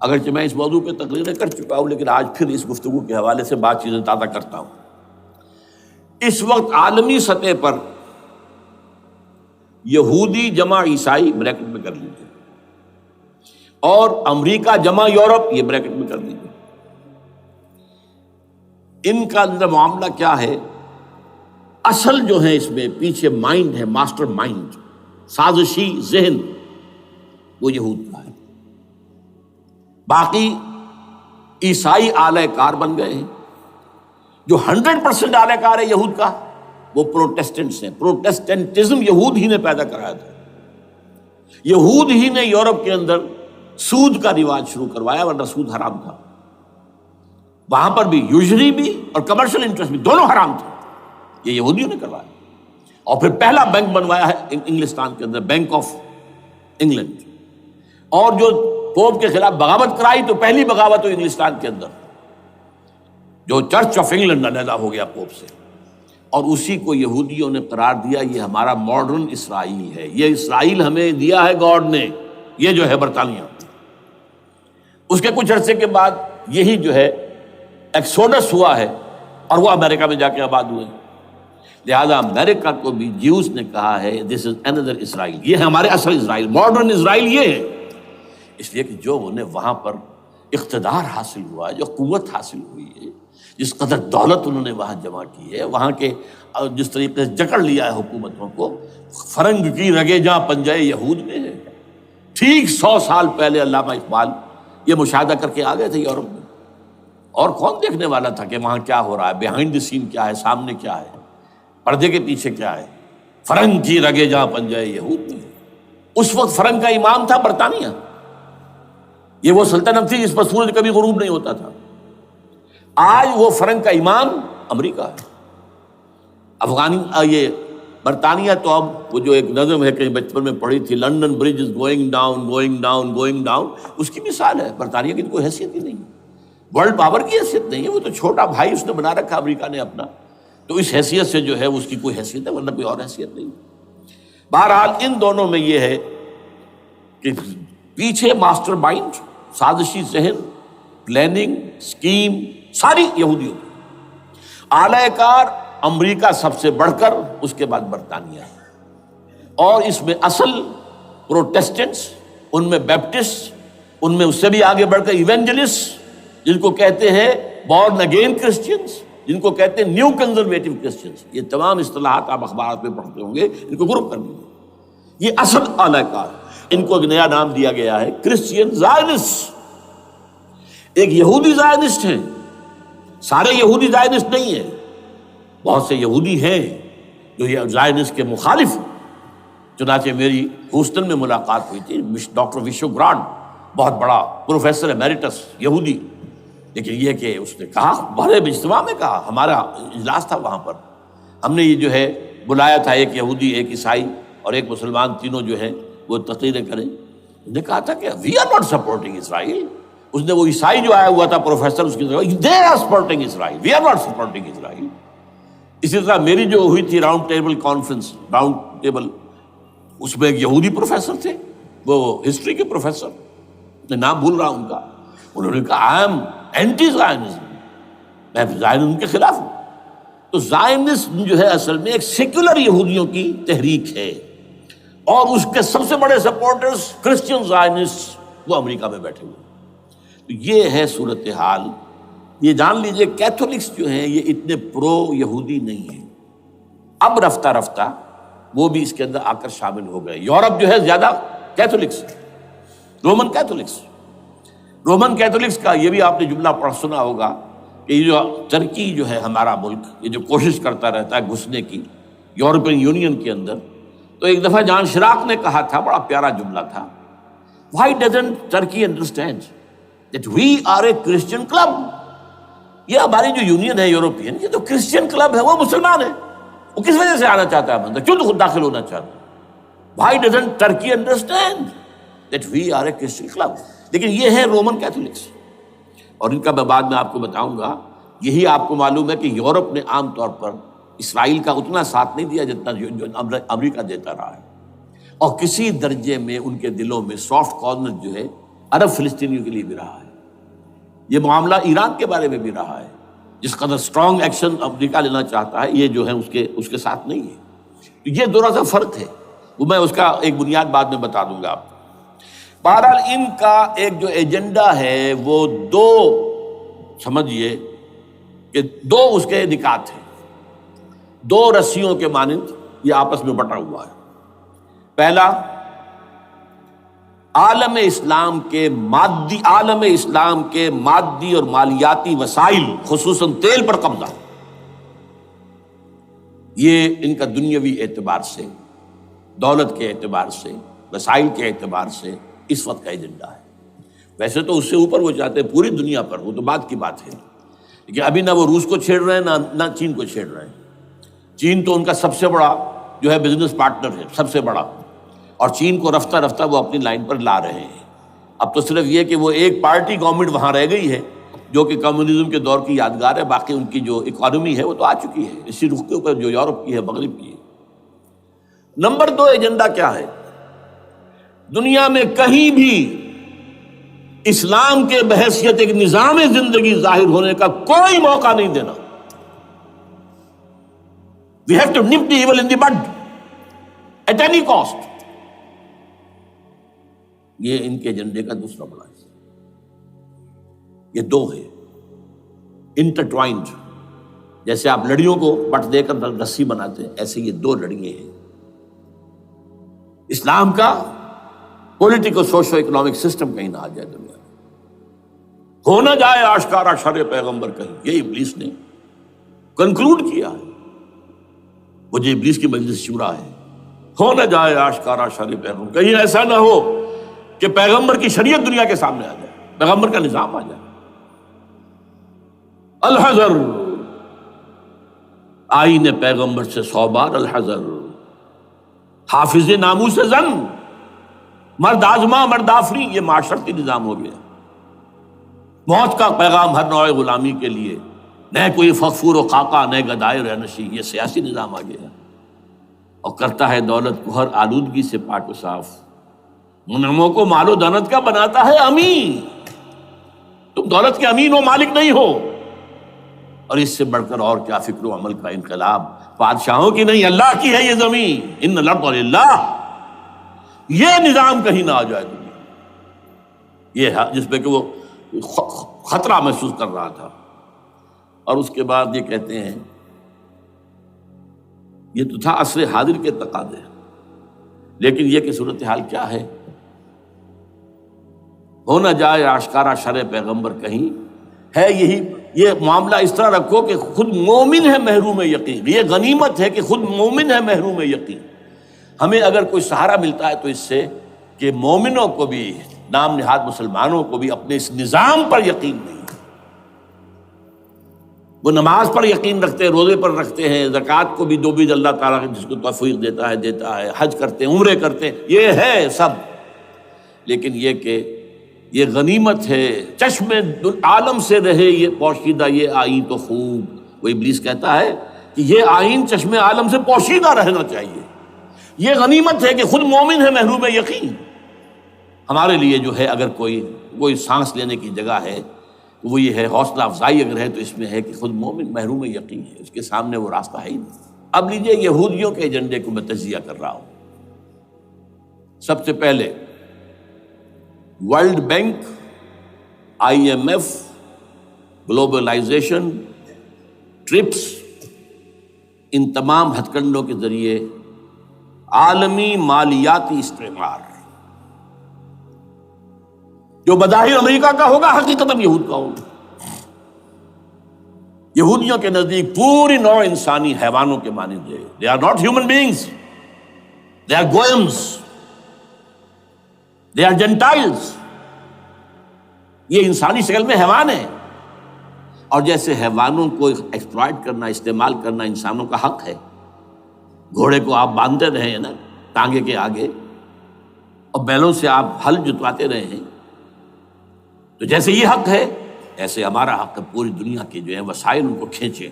اگرچہ میں اس موضوع پہ تقریریں کر چکا ہوں، لیکن آج پھر اس گفتگو کے حوالے سے بات چیزیں تازہ کرتا ہوں۔ اس وقت عالمی سطح پر یہودی جمع عیسائی بریکٹ میں کر لیجیے، اور امریکہ جمع یورپ یہ بریکٹ میں کر لیجیے، ان کا اندر معاملہ کیا ہے؟ اصل جو ہے اس میں پیچھے مائنڈ ہے، ماسٹر مائنڈ، سازشی ذہن، وہ یہود کا ہے۔ باقی عیسائی آلہ کار بن گئے ہیں۔ جو 100% آلہ کار ہے یہود کا وہ پروٹیسٹنٹس ہیں۔ پروٹیسٹنٹزم یہود ہی نے پیدا کرایا تھا، یہود ہی نے یورپ کے اندر سود کا رواج شروع کروایا، ورنہ سود حرام تھا وہاں پر بھی، یوزری بھی اور کمرشل انٹرسٹ بھی، دونوں حرام تھے، یہ یہودیوں نے کروایا۔ اور پھر پہلا بینک بنوایا ہے انگلستان کے اندر، بینک آف انگلینڈ، اور جو پوپ کے خلاف بغاوت کرائی تو پہلی بغاوت ہوئی انگلستان کے اندر، جو چرچ آف انگلینڈ علیحدہ ہو گیا پوپ سے، اور اسی کو یہودیوں نے قرار دیا یہ ہمارا ماڈرن اسرائیل ہے، یہ اسرائیل ہمیں دیا ہے گاڈ نے، یہ جو ہے برطانیہ۔ اس کے کچھ عرصے کے بعد یہی جو ہے ایکسوڈس ہوا ہے، اور وہ امریکہ میں جا کے آباد ہوئے۔ لہذا امریکہ کو بھی جیوز نے کہا ہے دس از اندر اسرائیل، یہ ہے ہمارے اصل اسرائیل، ماڈرن اسرائیل یہ ہے، اس لیے کہ جو انہیں وہاں پر اقتدار حاصل ہوا ہے، جو قوت حاصل ہوئی ہے، جس قدر دولت انہوں نے وہاں جمع کی ہے، وہاں کے جس طریقے سے جکڑ لیا ہے حکومتوں کو، فرنگ کی رگے جہاں پنجے یہود میں ہے۔ ٹھیک 100 سال پہلے علامہ اقبال یہ مشاہدہ کر کے آ گئے تھے یورپ میں، اور کون دیکھنے والا تھا کہ وہاں کیا ہو رہا ہے، بیہائنڈ دی سین کیا ہے، سامنے کیا ہے، پردے کے پیچھے کیا ہے۔ فرنگ کی رگے جہاں پنجے یہود میں، اس وقت فرنگ کا امام تھا برطانیہ، یہ وہ سلطنت تھی جس پر سورج کبھی غروب نہیں ہوتا تھا۔ آج وہ فرنگ کا امام امریکہ ہے، یہ برطانیہ تو اب وہ جو ایک نظم ہے کہیں بچپن میں پڑھی تھی، London bridge is going down going down going down, اس کی مثال ہے۔ برطانیہ کی تو کوئی حیثیت ہی نہیں، ورلڈ پاور کی حیثیت نہیں ہے، وہ تو چھوٹا بھائی اس نے بنا رکھا امریکہ نے اپنا، تو اس حیثیت سے جو ہے اس کی کوئی حیثیت ہے، ورنہ کوئی اور حیثیت نہیں۔ بہرحال ان دونوں میں یہ ہے کہ پیچھے ماسٹر مائنڈ، سازشی ذہن، پلاننگ، اسکیم ساری یہودیوں کی، اعلی کار امریکہ سب سے بڑھ کر، اس کے بعد برطانیہ ہے، اور اس میں اصل پروٹیسٹنٹس، ان میں بیپٹسٹ، ان میں اس سے بھی آگے بڑھ کر ایونجلسٹ، جن کو کہتے ہیں بورن اگین کرسچنس، جن کو کہتے ہیں نیو کنزرویٹو کرسچنس، یہ تمام اصطلاحات آپ اخبارات میں پڑھتے ہوں گے، ان کو گروپ کر لیجیے۔ یہ اصل اعلی کار، ان کو ایک نیا نام دیا گیا ہے کرسچین زائنسٹ۔ ایک یہودی زائنسٹ ہیں، سارے یہودی زائنسٹ نہیں ہیں، بہت سے یہودی ہیں جو یہ زائنسٹ کے مخالف ہیں۔ چنانچہ میری ہیوسٹن میں ملاقات ہوئی تھی ڈاکٹر وشو گرانڈ، بہت بڑا پروفیسر ایمیریٹس یہودی، لیکن یہ کہ اس نے کہا، بڑے اجتماع میں کہا، ہمارا اجلاس تھا وہاں پر، ہم نے یہ جو ہے بلایا تھا ایک یہودی، ایک عیسائی اور ایک مسلمان، تینوں جو ہیں وہ تقریریں کریں۔ انہوں نے کہا تھا کہ وی آر ناٹ سپورٹنگ اسرائیل۔ اس نے وہ عیسائی جو آیا ہوا تھا پروفیسر، اس کی طرف they are supporting Israel, we are not supporting Israel. اسی طرح میری جو ہوئی تھی round table conference, round table, اس میں ایک یہودی پروفیسر تھے، وہ ہسٹری کے پروفیسر، میں نام بھول رہا ہوں ان کا، انہوں نے کہا آئی ایم اینٹی زائنزم، میں زائنزم کے خلاف ہوں۔ تو زائنزم جو ہے اصل میں ایک سیکولر یہودیوں کی تحریک ہے، اور اس کے سب سے بڑے سپورٹرز کرسچین زائنسٹ وہ امریکہ میں بیٹھے ہوئے۔ تو یہ ہے صورتحال۔ یہ جان لیجئے کیتھولکس جو ہیں یہ اتنے پرو یہودی نہیں ہیں، اب رفتہ رفتہ وہ بھی اس کے اندر آ کر شامل ہو گئے۔ یورپ جو ہے زیادہ Catholics, Roman Catholics, Roman Catholics کا یہ بھی آپ نے جملہ پڑھ سنا ہوگا کہ یہ جو ترکی جو ہے ہمارا ملک، یہ جو کوشش کرتا رہتا ہے گھسنے کی یورپین یونین کے اندر، تو ایک دفعہ جان شراق نے کہا تھا، بڑا پیارا جملہ تھا، why doesn't Turkey understand that we are a Christian club؟ یہ ہماری جو یونین ہے یورپین، یہ تو کرسچین کلب ہے، وہ مسلمان ہے، وہ کس وجہ سے آنا چاہتا ہے اندر، کیوں تو خود داخل ہونا چاہتا ہے؟ why doesn't Turkey understand that we are a Christian club؟ لیکن یہ ہے رومن کیتھولکس، اور ان کا میں بعد میں آپ کو بتاؤں گا۔ یہی آپ کو معلوم ہے کہ یورپ نے عام طور پر اسرائیل کا اتنا ساتھ نہیں دیا جتنا جو امریکہ دیتا رہا ہے، اور کسی درجے میں ان کے دلوں میں سافٹ کارنر جو ہے عرب فلسطینیوں کے لیے بھی رہا ہے، یہ معاملہ ایران کے بارے میں بھی رہا ہے. جس قدر اسٹرانگ ایکشن امریکہ لینا چاہتا ہے یہ جو ہے اس کے ساتھ نہیں ہے. تو یہ ذرا سا فرق ہے، وہ میں اس کا ایک بنیاد بعد میں بتا دوں گا آپ کو. بہرحال ان کا ایک جو ایجنڈا ہے وہ دو سمجھیے کہ دو اس کے نکات ہیں، دو رسیوں کے مانند یہ آپس میں بٹا ہوا ہے. پہلا، عالم اسلام کے مادی اور مالیاتی وسائل خصوصاً تیل پر قبضہ، یہ ان کا دنیاوی اعتبار سے، دولت کے اعتبار سے، وسائل کے اعتبار سے اس وقت کا ایجنڈا ہے. ویسے تو اس سے اوپر وہ چاہتے ہیں پوری دنیا پر، وہ تو بات کی بات ہے، لیکن ابھی نہ وہ روس کو چھیڑ رہے ہیں نہ چین کو چھیڑ رہے ہیں. چین تو ان کا سب سے بڑا جو ہے بزنس پارٹنر ہے، سب سے بڑا، اور چین کو رفتہ رفتہ وہ اپنی لائن پر لا رہے ہیں. اب تو صرف یہ کہ وہ ایک پارٹی گورنمنٹ وہاں رہ گئی ہے جو کہ کمیونزم کے دور کی یادگار ہے، باقی ان کی جو اکانومی ہے وہ تو آ چکی ہے اسی رخ کے اوپر جو یورپ کی ہے، مغرب کی ہے. نمبر دو ایجنڈا کیا ہے؟ دنیا میں کہیں بھی اسلام کے بحیثیت ایک نظام زندگی ظاہر ہونے کا کوئی موقع نہیں دینا. We have to nip the evil in the bud at any cost. یہ ان کے ایجنڈے کا دوسرا بڑا حصہ. یہ دو ہے انٹرٹوائنڈ، جیسے آپ لڑیوں کو بٹ دے کر رسی بناتے ہیں، ایسے یہ دو لڑیے ہیں. اسلام کا پولیٹیکل سوشو اکنامک سسٹم کہیں نہ آ جائے دنیا میں، ہو نہ جائے آشکارا شر پیغمبر کہیں. یہ ابلیس نے کنکلوڈ کیا ہے، وہ جو ابلیس کی مجلس شورا ہے، ہو نہ جائے آشکارا شر پیغمبر، کہیں ایسا نہ ہو کہ پیغمبر کی شریعت دنیا کے سامنے آ جائے، پیغمبر کا نظام آ جائے. الحذر، آئین پیغمبر سے 100 بار الحذر. حافظ ناموس زن، مرد آزما مرد آفری، یہ معاشرتی نظام ہو گیا. موت کا پیغام ہر نوع غلامی کے لیے، نہ کوئی فخفور و خاکہ، نہ گدائے رہنشی، یہ سیاسی نظام آ گیا. اور کرتا ہے دولت کو ہر آلودگی سے پاک و صاف، منعموں کو مال و دولت کا بناتا ہے امین. تم دولت کے امین و مالک نہیں ہو. اور اس سے بڑھ کر اور کیا فکر و عمل کا انقلاب، بادشاہوں کی نہیں اللہ کی ہے یہ زمین، ان الارض للہ. یہ نظام کہیں نہ آ جائے دنیا، یہ جس پہ کہ وہ خطرہ محسوس کر رہا تھا. اور اس کے بعد یہ کہتے ہیں، یہ تو تھا عصر حاضر کے تقاضے، لیکن یہ کہ صورتحال کیا ہے؟ ہو نہ جائے آشکارا شر پیغمبر کہیں ہے. یہ معاملہ اس طرح رکھو کہ خود مومن ہے محروم یقین. یہ غنیمت ہے کہ خود مومن ہے محروم یقین. ہمیں اگر کوئی سہارا ملتا ہے تو اس سے کہ مومنوں کو بھی، نام نہاد مسلمانوں کو بھی اپنے اس نظام پر یقین نہیں. وہ نماز پر یقین رکھتے ہیں، روزے پر رکھتے ہیں، زکوٰۃ کو بھی دو بھی اللہ تعالیٰ جس کو توفیق دیتا ہے، حج کرتے ہیں، عمرے کرتے ہیں، یہ ہے سب. لیکن یہ کہ یہ غنیمت ہے، چشم عالم سے رہے یہ پوشیدہ یہ آئین تو خوب. وہ ابلیس کہتا ہے کہ یہ آئین چشم عالم سے پوشیدہ رہنا چاہیے. یہ غنیمت ہے کہ خود مومن ہے محروم یقین. ہمارے لیے جو ہے اگر کوئی سانس لینے کی جگہ ہے تو وہ یہ ہے، حوصلہ افزائی اگر ہے تو اس میں ہے کہ خود مومن محروم یقین ہے، اس کے سامنے وہ راستہ ہے ہی نہیں. اب لیجئے یہودیوں کے ایجنڈے کو میں تجزیہ کر رہا ہوں. سب سے پہلے world bank, IMF، globalisation, trips, ان تمام ہتھ کنڈوں کے ذریعے عالمی مالیاتی استعمار جو بظاہر امریکہ کا ہوگا حقیقتاً یہود کا ہوگا. یہودیوں کے نزدیک پوری نوع انسانی حیوانوں کے مانند ہے. They are not human beings. They are goyams. They are Gentiles. یہ انسانی شکل میں حیوان ہیں، اور جیسے حیوانوں کو ایکسپلائٹ کرنا، استعمال کرنا انسانوں کا حق ہے. گھوڑے کو آپ باندھتے رہے ہیں نا ٹانگے کے آگے، اور بیلوں سے آپ ہل جتواتے رہے ہیں، تو جیسے یہ حق ہے ایسے ہمارا حق ہے پوری دنیا کے جو ہے وسائل ان کو کھینچے.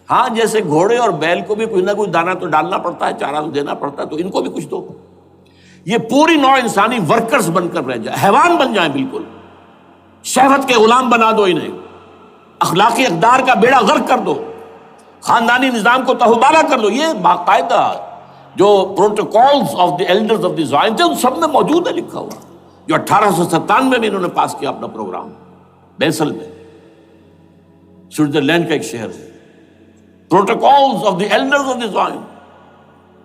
ہاں جیسے گھوڑے اور بیل کو بھی کچھ نہ کچھ دانا تو ڈالنا پڑتا ہے، چارہ تو دینا پڑتا ہے، تو ان کو بھی کچھ دو. یہ پوری نوع انسانی ورکرز بن کر رہ جائے، حیوان بن جائیں، بالکل شہوت کے غلام بنا دو انہیں، اخلاقی اقدار کا بیڑا غرق کر دو، خاندانی نظام کو تہوبارہ کر دو. یہ باقاعدہ جو protocols of the elders of the Zion تھے ان سب میں موجود ہے لکھا ہوا، جو 1897 میں انہوں نے پاس کیا اپنا پروگرام بیسل میں، سوئٹزرلینڈ کا ایک شہر ہے. Protocols of the elders of the Zion.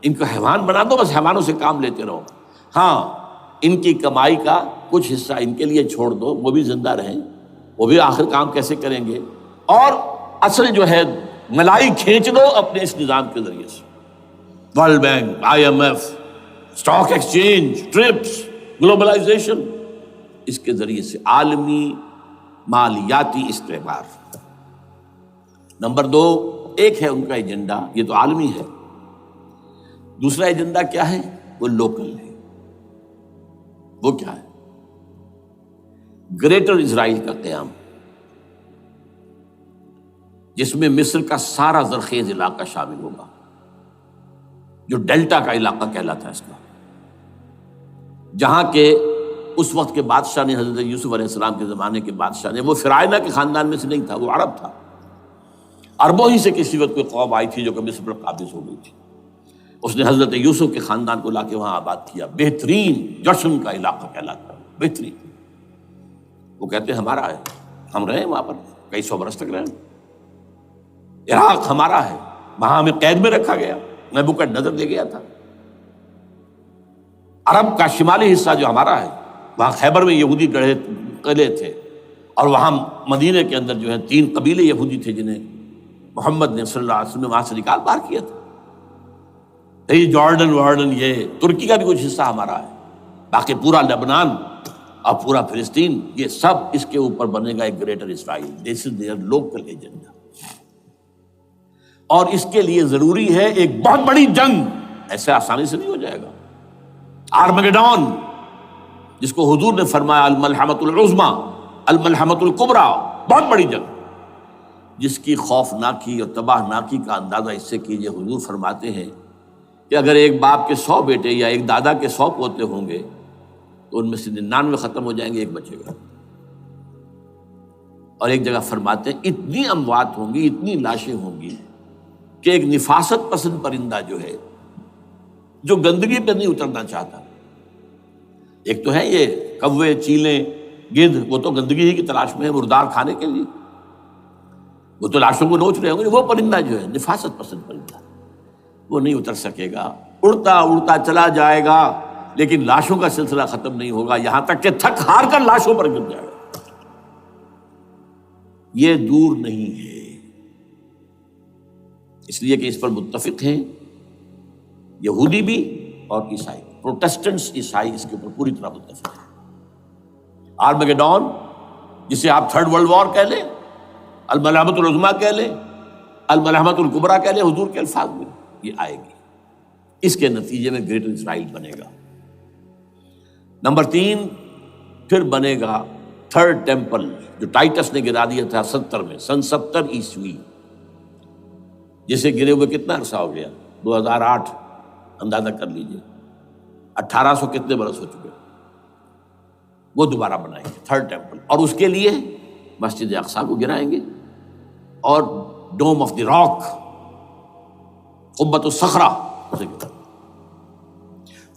ان کو حیوان بنا دو، بس حیوانوں سے کام لیتے رہو. ہاں ان کی کمائی کا کچھ حصہ ان کے لیے چھوڑ دو، وہ بھی زندہ رہیں، وہ بھی آخر کام کیسے کریں گے، اور اصل جو ہے ملائی کھینچ دو اپنے اس نظام کے ذریعے سے. World bank, IMF، stock exchange, TRIPS, globalisation, اس کے ذریعے سے عالمی مالیاتی استعمار. نمبر 2، ایک ہے ان کا ایجنڈا، یہ تو عالمی ہے. دوسرا ایجنڈا کیا ہے؟ وہ لوکل ہے. وہ کیا ہے؟ گریٹر اسرائیل کا قیام، جس میں مصر کا سارا زرخیز علاقہ شامل ہوگا، جو ڈیلٹا کا علاقہ کہلاتا ہے اس کا، جہاں کے اس وقت کے بادشاہ نے، حضرت یوسف علیہ السلام کے زمانے کے بادشاہ نے، وہ فرعونہ کے خاندان میں سے نہیں تھا، وہ عرب تھا. عربوں ہی سے کسی وقت کوئی قوم آئی تھی جو کہ مصر پر قابض ہو گئی تھی. اس نے حضرت یوسف کے خاندان کو لا کے وہاں آباد کیا. بہترین جشن کا علاقہ کہلاتا ہے، بہترین. وہ کہتے ہیں ہمارا ہے، ہم رہے وہاں پر کئی سو برس تک رہے. عراق ہمارا ہے، وہاں ہمیں قید میں رکھا گیا، نبوکدنضر لے گیا تھا. عرب کا شمالی حصہ جو ہمارا ہے، وہاں خیبر میں یہودی قلعے تھے، اور وہاں مدینے کے اندر جو ہے 3 قبیلے یہودی تھے جنہیں محمد نے صلی اللہ علیہ وسلم وہاں سے نکال باہر کیا تھا. یہ جارڈن یہ ترکی کا بھی کچھ حصہ ہمارا ہے. باقی پورا لبنان اور پورا فلسطین، یہ سب اس کے اوپر بنے گا ایک greater Israel. This is there local agenda. اور اس کے لیے ضروری ہے ایک بہت بڑی جنگ. ایسے آسانی سے نہیں ہو جائے گا. آرمگیڈون، جس کو حضور نے فرمایا الملحمۃ العظمی، الملحمۃ الکبریٰ، بہت بڑی جنگ، جس کی خوفناکی اور تباہ ناکی کا اندازہ اس سے کیجیے. حضور فرماتے ہیں کہ اگر ایک باپ کے 100 بیٹے یا ایک دادا کے 100 پوتے ہوں گے تو ان میں سے 99 ختم ہو جائیں گے، ایک بچے گا. اور ایک جگہ فرماتے ہیں اتنی اموات ہوں گی، اتنی لاشیں ہوں گی کہ ایک نفاست پسند پرندہ جو ہے، جو گندگی پہ نہیں اترنا چاہتا. ایک تو ہے یہ کوے، چیلیں، گدھ، وہ تو گندگی ہی کی تلاش میں ہے مردار کھانے کے لیے، وہ تو لاشوں کو نوچ رہے ہوں گے. وہ پرندہ جو ہے نفاست پسند پرندہ، وہ نہیں اتر سکے گا، اڑتا اڑتا چلا جائے گا، لیکن لاشوں کا سلسلہ ختم نہیں ہوگا، یہاں تک کہ تھک ہار کر لاشوں پر گر جائے گا. یہ دور نہیں ہے، اس لیے کہ اس پر متفق ہیں یہودی بھی اور عیسائی. پروٹسٹنٹس، عیسائی اس کے اوپر پوری طرح متفق ہیں. آرمگیڈون، جسے آپ 3rd ورلڈ وار کہہ لیں، الملحمۃ العظمیٰ کہہ لیں، الملحمۃ الکبریٰ کہہ لیں حضور کے الفاظ میں، یہ آئے گی. اس کے نتیجے میں گریٹر اسرائیل بنے گا. نمبر 3، پھر بنے گا 3rd ٹیمپل، جو ٹائٹس نے گرا دیا تھا 70 میں، سن 70 عیسوی، جسے گرے ہوئے کتنا عرصہ ہو گیا؟ 2008. اندازہ کر لیجئے 1800 کتنے برس ہو چکے. وہ دوبارہ بنائیں گے 3rd ٹیمپل، اور اس کے لیے مسجد اقصیٰ کو گرائیں گے، اور ڈوم آف دی راک، قبۃ الصخرہ،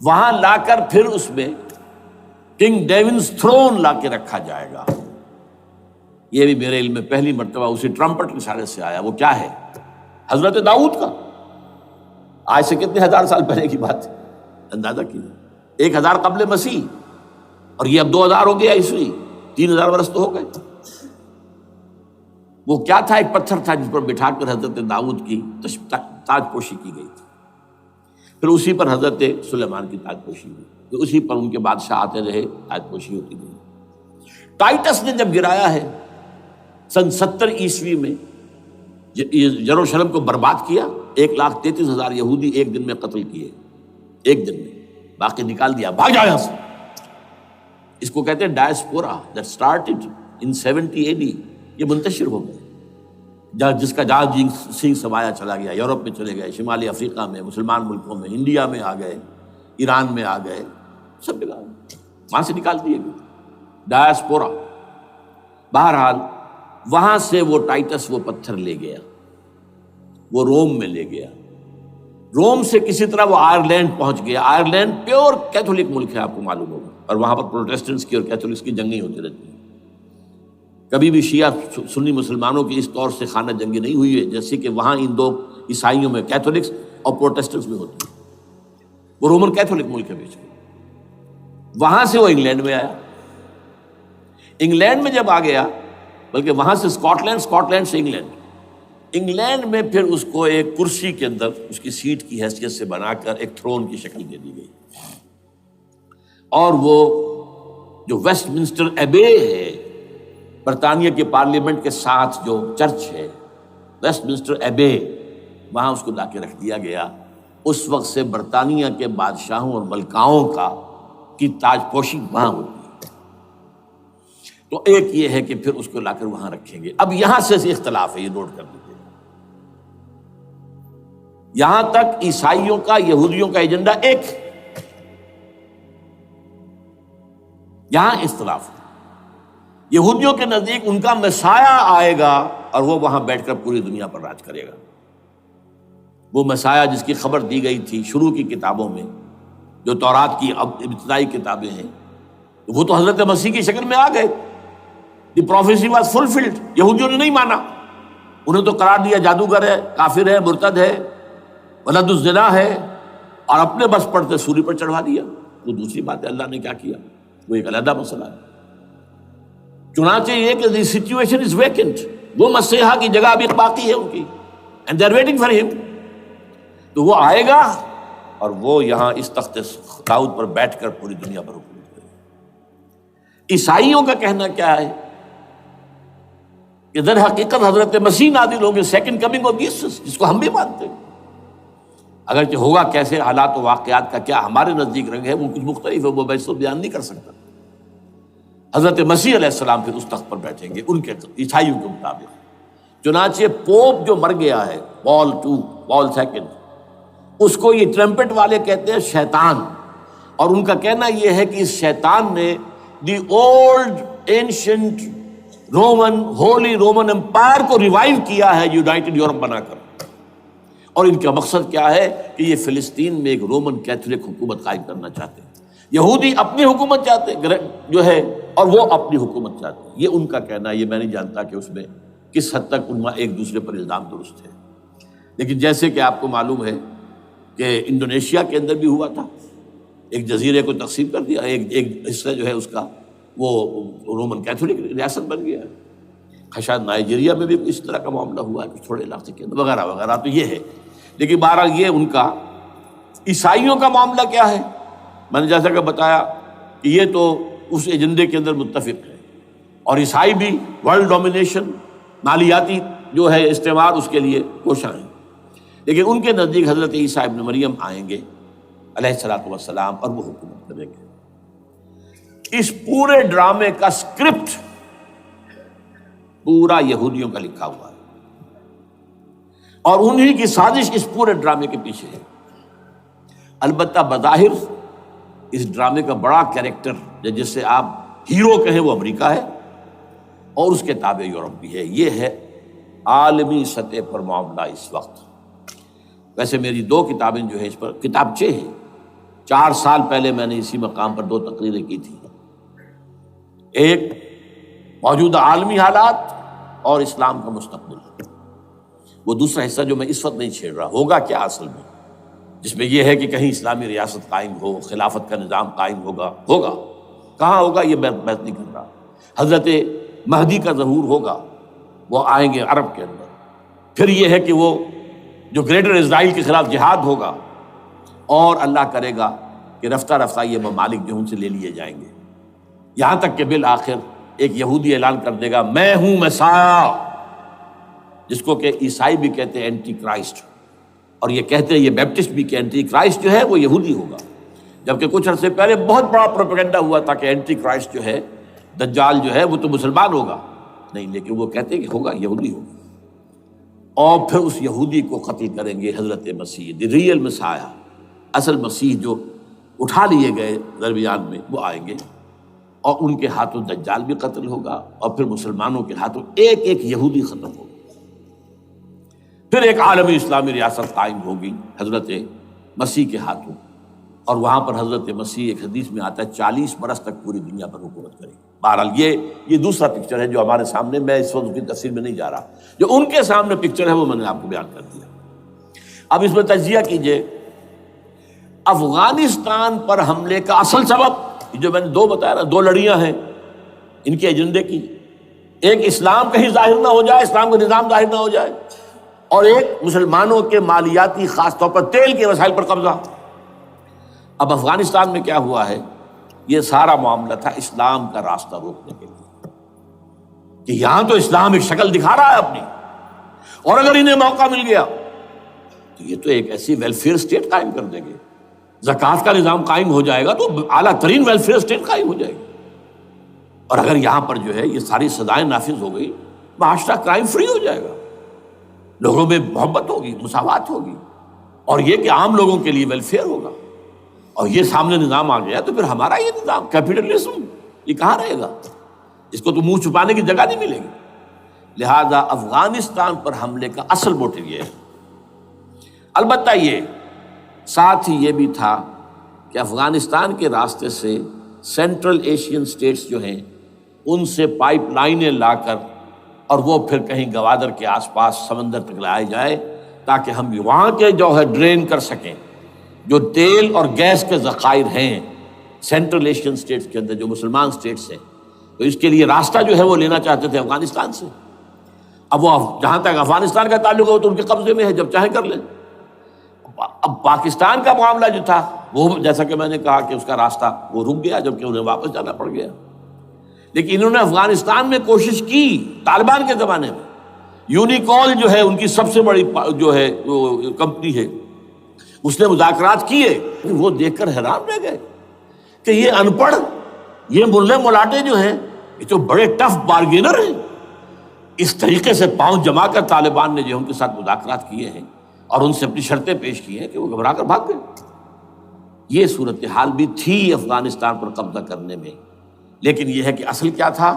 وہاں لا کر پھر اس میں کنگ ڈیونز تھرون لا کے رکھا جائے گا. یہ بھی میرے علم میں پہلی مرتبہ اسی ٹرمپٹ کے اشارے سے آیا. وہ کیا ہے؟ حضرت داؤد کا. آج سے کتنے 1000 سال پہلے کی بات ہے، اندازہ کیجیے. 1000 قبل مسیح، اور یہ اب 2000 ہو گیا عیسوی، 3000 برس تو ہو گئے. وہ کیا تھا؟ ایک پتھر تھا جس پر بٹھا کر حضرت داؤد کی تاج پوشی کی گئی تھی. پھر اسی پر حضرت سلیمان کی تاج پوشی ہوئی، پھر اسی پر ان کے بادشاہ آتے رہے، تاج پوشی ہوتی گئی. ٹائٹس نے جب گرایا ہے سن 70 عیسوی میں، یروشلم کو برباد کیا، 1,33,000 یہودی ایک دن میں قتل کیے، ایک دن میں، باقی نکال دیا، بھاگ جاؤ یہاں سے. اس کو کہتے ہیں diaspora, that started in 70 AD. یہ منتشر ہو گئے، جس کا جہاز سنگھ سمایا چلا گیا، یورپ میں چلے گئے، شمالی افریقہ میں، مسلمان ملکوں میں، انڈیا میں آ گئے، ایران میں آ گئے، سب جگہ وہاں سے نکال دیے گئے، ڈایاسپورا۔ بہرحال وہاں سے وہ ٹائٹس وہ پتھر لے گیا، وہ روم میں لے گیا، روم سے کسی طرح وہ آئرلینڈ پہنچ گیا۔ آئرلینڈ پیور کیتھولک ملک ہے، آپ کو معلوم ہوگا، اور وہاں پر پروٹیسٹنٹس کی اور کیتھولکس کی جنگیں ہوتی رہتی ہیں۔ کبھی بھی شیعہ سنی مسلمانوں کی اس طور سے خانہ جنگی نہیں ہوئی ہے جیسے کہ وہاں ان دو عیسائیوں میں، کیتھولکس اور پروٹیسٹنٹس میں ہوتی ہے۔ وہ رومن کیتھولک ملک ہے بیچ میں۔ وہاں سے وہ انگلینڈ میں آیا، انگلینڈ میں جب آ گیا، بلکہ وہاں سے اسکاٹ لینڈ سے انگلینڈ میں پھر اس کو ایک کرسی کے اندر اس کی سیٹ کی حیثیت سے بنا کر ایک تھرون کی شکل دے دی گئی، اور وہ جو ویسٹ منسٹر ایبے ہے، برطانیہ کے پارلیمنٹ کے ساتھ جو چرچ ہے، ویسٹ منسٹر ایبے، وہاں اس کو لا کے رکھ دیا گیا۔ اس وقت سے برطانیہ کے بادشاہوں اور ملکاؤں کی تاج پوشی وہاں ہوتی ہے۔ تو ایک یہ ہے کہ پھر اس کو لا کر وہاں رکھیں گے۔ اب یہاں سے اختلاف ہے، یہ نوٹ کر لیجیے۔ یہاں تک عیسائیوں کا، یہودیوں کا ایجنڈا ایک، یہاں اختلاف ہے۔ یہودیوں کے نزدیک ان کا مسیح آئے گا اور وہ وہاں بیٹھ کر پوری دنیا پر راج کرے گا۔ وہ مسیح جس کی خبر دی گئی تھی شروع کی کتابوں میں، جو تورات کی ابتدائی کتابیں ہیں، وہ تو حضرت مسیح کی شکل میں آ گئے۔ دی پروفیسی واز فلفلڈ۔ یہودیوں نے نہیں مانا، انہیں تو قرار دیا جادوگر ہے، کافر ہے، مرتد ہے، ولد الزنا ہے، اور اپنے بس پڑتے سولی پر چڑھوا دیا۔ وہ دوسری بات ہے، اللہ نے کیا کیا وہ ایک علیحدہ مسئلہ ہے۔ چنانچہ یہ کہ دی سچویشن از ویکنٹ، وہ مسیحا کی جگہ ابھی باقی ہے ان کی، and they are waiting for ہم۔ تو وہ آئے گا اور وہ یہاں اس تخت داؤد پر بیٹھ کر پوری دنیا پر حکومت کرے گا۔ عیسائیوں کا کہنا کیا ہے کہ در حقیقت حضرت مسیح نازل ہوں گے، سیکنڈ کمنگ آف جیسس، جس کو ہم بھی مانتے ہیں۔ اگرچہ ہوگا کیسے، حالات و واقعات کا کیا ہمارے نزدیک رنگ ہے وہ کچھ مختلف ہے، وہ میں اس کو بیان نہیں کر سکتا۔ حضرت مسیح علیہ السلام پھر اس تخت پر بیٹھیں گے ان کے عیسائیوں کے مطابق۔ چنانچہ پوپ جو مر گیا ہے، پال سیکنڈ، اس کو یہ ٹرمپٹ والے کہتے ہیں شیطان، اور ان کا کہنا یہ ہے کہ اس شیطان نے the old ancient holy Roman empire کو ریوائیو کیا ہے یونائٹڈ یورپ بنا کر، اور ان کا مقصد کیا ہے کہ یہ فلسطین میں ایک رومن کیتھولک حکومت قائم کرنا چاہتے ہیں۔ یہودی اپنی حکومت چاہتے جو ہے، اور وہ اپنی حکومت چاہتے ہیں۔ یہ ان کا کہنا ہے، یہ میں نہیں جانتا کہ اس میں کس حد تک ان ایک دوسرے پر الزام درست ہے۔ لیکن جیسے کہ آپ کو معلوم ہے کہ انڈونیشیا کے اندر بھی ہوا تھا، ایک جزیرے کو تقسیم کر دیا، ایک حصہ جو ہے اس کا وہ رومن کیتھولک ریاست بن گیا ہے۔ شاید نائجیریا میں بھی اس طرح کا معاملہ ہوا ہے، کچھ تھوڑے علاقے کے اندر وغیرہ وغیرہ۔ تو یہ ہے، لیکن بہرحال یہ ان کا۔ عیسائیوں کا معاملہ کیا ہے؟ میں نے جیسا کہ بتایا کہ یہ تو اس ایجنڈے کے اندر متفق ہے، اور عیسائی بھی ورلڈ ڈومینیشن، مالیاتی جو ہے استعمار، اس کے لیے کوشاں ہیں۔ لیکن ان کے نزدیک حضرت عیسیٰ ابن مریم آئیں گے علیہ الصلوۃ والسلام، اور وہ حکومت کریں گے۔ اس پورے ڈرامے کا اسکرپٹ پورا یہودیوں کا لکھا ہوا ہے، اور انہی کی سازش اس پورے ڈرامے کے پیچھے ہے۔ البتہ بظاہر اس ڈرامے کا بڑا کیریکٹر جس سے آپ ہیرو کہیں وہ امریکہ ہے، اور اس کے تابع یورپ بھی ہے۔ یہ ہے عالمی سطح پر معاملہ اس وقت۔ ویسے میری 2 کتابیں جو ہے اس پر کتابچے ہیں، 4 سال پہلے میں نے اسی مقام پر 2 تقریریں کی تھی۔ ایک موجودہ عالمی حالات اور اسلام کا مستقبل، وہ دوسرا حصہ جو میں اس وقت نہیں چھیڑ رہا، ہوگا کیا اصل میں، جس میں یہ ہے کہ کہیں اسلامی ریاست قائم ہو، خلافت کا نظام قائم ہوگا کہاں ہوگا یہ میں بحث نہیں کر رہا۔ حضرت مہدی کا ظہور ہوگا، وہ آئیں گے عرب کے اندر۔ پھر یہ ہے کہ وہ جو گریٹر اسرائیل کے خلاف جہاد ہوگا، اور اللہ کرے گا کہ رفتہ رفتہ یہ ممالک جو ان سے لے لیے جائیں گے، یہاں تک کہ بالآخر ایک یہودی اعلان کر دے گا میں ہوں مسیح، جس کو کہ عیسائی بھی کہتے ہیں اینٹی کرائسٹ، اور یہ کہتے ہیں یہ بیپٹسٹ بھی کہ اینٹی کرائسٹ جو ہے وہ یہودی ہوگا، جبکہ کچھ عرصے پہلے بہت بڑا پروپیگنڈا ہوا تھا کہ اینٹی کرائسٹ جو ہے، دجال جو ہے وہ تو مسلمان ہوگا نہیں، لیکن وہ کہتے ہیں کہ ہوگا یہودی ہوگا، اور پھر اس یہودی کو قتل کریں گے حضرت مسیح، دی ریئل مسیح، اصل مسیح جو اٹھا لیے گئے درمیان میں، وہ آئیں گے اور ان کے ہاتھوں دجال بھی قتل ہوگا، اور پھر مسلمانوں کے ہاتھوں ایک ایک یہودی ختم ہوگا، پھر ایک عالمی اسلامی ریاست قائم ہوگی حضرت مسیح کے ہاتھوں، اور وہاں پر حضرت مسیح، ایک حدیث میں آتا ہے 40 برس تک پوری دنیا پر حکومت کرے گی۔ بہرحال یہ دوسرا پکچر ہے جو ہمارے سامنے، میں اس وقت کی تفصیل میں نہیں جا رہا، جو ان کے سامنے پکچر ہے وہ میں نے آپ کو بیان کر دیا۔ اب اس میں تجزیہ کیجئے افغانستان پر حملے کا اصل سبب، جو میں نے دو بتایا نا، دو لڑیاں ہیں ان کے ایجنڈے کی، ایک اسلام کہیں ظاہر نہ ہو جائے، اسلام کا نظام ظاہر نہ ہو جائے، اور ایک مسلمانوں کے مالیاتی خاص طور پر تیل کے وسائل پر قبضہ۔ اب افغانستان میں کیا ہوا ہے، یہ سارا معاملہ تھا اسلام کا راستہ روکنے کے لیے، کہ یہاں تو اسلام ایک شکل دکھا رہا ہے اپنی، اور اگر انہیں موقع مل گیا تو یہ تو ایک ایسی ویلفیئر اسٹیٹ قائم کر دیں گے، زکوٰۃ کا نظام قائم ہو جائے گا تو اعلیٰ ترین ویلفیئر اسٹیٹ قائم ہو جائے گی، اور اگر یہاں پر جو ہے یہ ساری سزائیں نافذ ہو گئی، معاشرہ کرائم فری ہو جائے گا، لوگوں میں محبت ہوگی، مساوات ہوگی، اور یہ کہ عام لوگوں کے لیے ویلفیئر ہوگا، اور یہ سامنے نظام آ گیا تو پھر ہمارا یہ نظام کیپٹلزم یہ کہاں رہے گا، اس کو تو منہ چھپانے کی جگہ نہیں ملے گی۔ لہذا افغانستان پر حملے کا اصل موٹو یہ ہے۔ البتہ یہ ساتھ ہی یہ بھی تھا کہ افغانستان کے راستے سے سینٹرل ایشین سٹیٹس جو ہیں ان سے پائپ لائنیں لا کر، اور وہ پھر کہیں گوادر کے آس پاس سمندر تک لائے جائے، تاکہ ہم وہاں کے جو ہے ڈرین کر سکیں جو تیل اور گیس کے ذخائر ہیں سینٹرل ایشین سٹیٹس کے اندر، جو مسلمان سٹیٹس ہیں، تو اس کے لیے راستہ جو ہے وہ لینا چاہتے تھے افغانستان سے۔ اب وہ جہاں تک افغانستان کا تعلق ہے وہ تو ان کے قبضے میں ہے، جب چاہیں کر لیں۔ اب پاکستان کا معاملہ جو تھا وہ جیسا کہ میں نے کہا کہ اس کا راستہ وہ رک گیا، جبکہ انہیں واپس جانا پڑ گیا، لیکن انہوں نے افغانستان میں کوشش کی طالبان کے زمانے میں۔ یونیکول جو ہے ان کی سب سے بڑی جو ہے کمپنی ہے، اس نے مذاکرات کیے، وہ دیکھ کر حیران رہ گئے کہ یہ ان پڑھ، یہ ملے ملاٹے جو ہیں یہ تو بڑے ٹف بارگینر ہیں۔ اس طریقے سے پاؤں جما کر طالبان نے جو ان کے ساتھ مذاکرات کیے ہیں اور ان سے اپنی شرطیں پیش کی ہیں کہ وہ گھبرا کر بھاگ گئے۔ یہ صورتحال بھی تھی افغانستان پر قبضہ کرنے میں، لیکن یہ ہے کہ اصل کیا تھا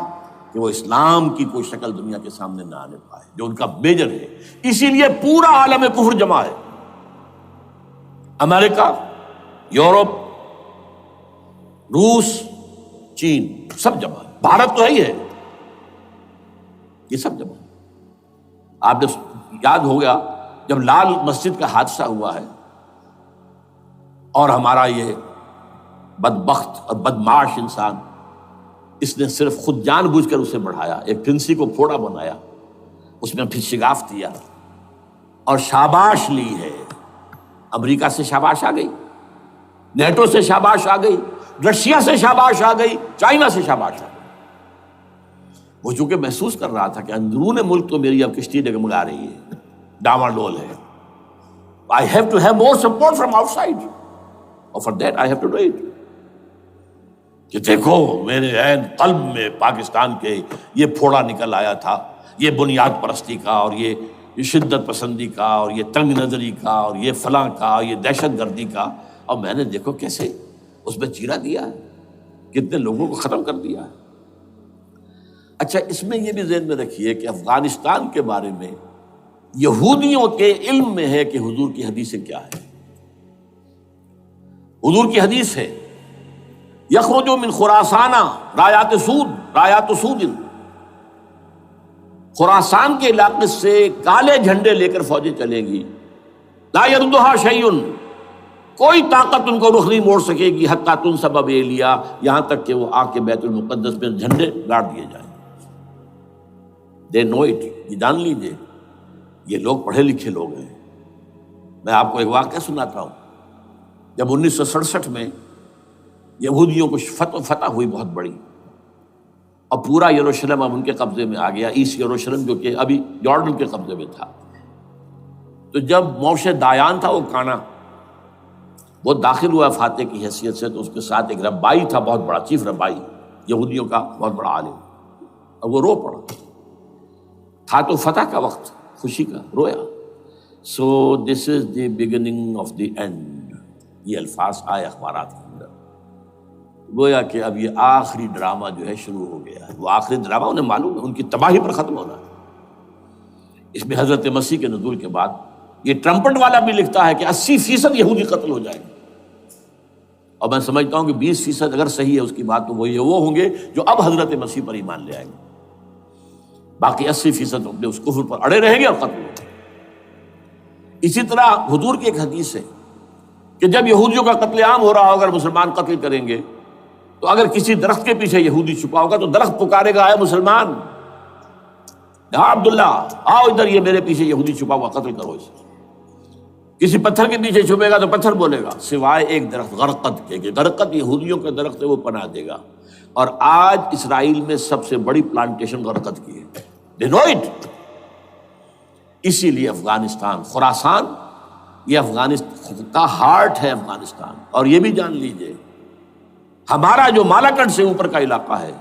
کہ وہ اسلام کی کوئی شکل دنیا کے سامنے نہ آنے پائے، جو ان کا میجر ہے۔ اسی لیے پورا عالم کفر جمع ہے، امریکہ، یورپ، روس، چین، سب جمع ہے، بھارت تو ہے ہی ہے، یہ سب جمع ہے۔ آپ نے یاد ہو گیا جب لال مسجد کا حادثہ ہوا ہے اور ہمارا یہ بدبخت اور بدمعاش انسان، اس نے صرف خود جان بوجھ کر اسے بڑھایا، ایک پھنسی کو پھوڑا بنایا، اس میں پھر شگاف دیا اور شاباش لی ہے۔ امریکہ سے شاباش آ گئی، نیٹو سے شاباش آ گئی، رشیا سے شاباش آ گئی، چائنا سے شاباش آ گئی۔ وہ چونکہ محسوس کر رہا تھا کہ اندرون ملک تو میری اب کشتی ڈگمگا رہی ہے، ڈاواڈول ہے، I have to have more support from outside, اور for that I have to do it۔ کہ دیکھو میرے عین قلب میں پاکستان کے یہ پھوڑا نکل آیا تھا، یہ بنیاد پرستی کا اور یہ شدت پسندی کا اور یہ تنگ نظری کا اور یہ فلاں کا، یہ دہشت گردی کا، اور میں نے دیکھو کیسے اس میں چیرا دیا ہے، کتنے لوگوں کو ختم کر دیا ہے۔ اچھا، اس میں یہ بھی ذہن میں رکھیے کہ افغانستان کے بارے میں یہودیوں کے علم میں ہے کہ حضور کی حدیثیں کیا ہے۔ حضور کی حدیث ہے یخرج من خراسان رایات سود، خراسان کے علاقے سے کالے جھنڈے لے کر فوجیں چلیں گی، لا یردھا شیء، کوئی طاقت ان کو رخ نہیں موڑ سکے گی، حتیٰ تنصب ایلیا، یہاں تک کہ وہ آ کے بیت المقدس میں جھنڈے گاڑ دیے جائیں۔ دے نو اٹ، یہ جان لیجیے، یہ لوگ پڑھے لکھے لوگ ہیں۔ میں آپ کو ایک واقعہ سناتا ہوں۔ جب 1967 میں یہودیوں کو فتح ہوئی بہت بڑی، اور پورا یروشلم اب ان کے قبضے میں آ گیا، ایسٹ یروشلم جو کہ ابھی جارڈن کے قبضے میں تھا، تو جب موشے دایان تھا وہ کانا، وہ داخل ہوا فاتح کی حیثیت سے، تو اس کے ساتھ ایک ربائی تھا بہت بڑا، چیف ربائی یہودیوں کا بہت بڑا عالم، اور وہ رو پڑا، تھا تو فتح کا وقت، خوشی کا، رویا۔ So this is the beginning of the end, یہ الفاظ آئے اخبارات کے اندر. گویا کہ اب یہ آخری ڈرامہ جو ہے شروع ہو گیا ہے. وہ آخری ڈرامہ انہیں معلوم ہے ان کی تباہی پر ختم ہونا ہے. اس میں حضرت مسیح کے نزول کے بعد یہ ٹرمپٹ والا بھی لکھتا ہے کہ 80% یہودی قتل ہو جائیں گے، اور میں سمجھتا ہوں کہ 20% اگر صحیح ہے اس کی بات تو وہ ہوں گے جو اب حضرت مسیح پر ایمان لے آئیں گے. باقی 80% اپنے اس کفر پر اڑے رہیں گے اور قتل ہوں گے. اسی طرح حضور کی ایک حدیث ہے کہ جب یہودیوں کا قتل عام ہو رہا ہوگا، اگر مسلمان قتل کریں گے تو اگر کسی درخت کے پیچھے یہودی چھپا ہوگا تو درخت پکارے گا، اے مسلمان، یا عبداللہ آؤ ادھر، یہ میرے پیچھے یہودی چھپا ہوا، قتل کرو اسے. کسی پتھر کے پیچھے چھپے گا تو پتھر بولے گا سوائے ایک درخت غرقد کے، کہ غرقد یہودیوں کے درخت ہے، وہ پناہ دے گا. اور آج اسرائیل میں سب سے بڑی پلانٹیشن غرقد کی ہے. They know it. اسی لیے افغانستان، خراسان، یہ افغانستان کا ہارٹ ہے افغانستان. اور یہ بھی جان لیجئے ہمارا جو مالاکنڈ سے اوپر کا علاقہ ہے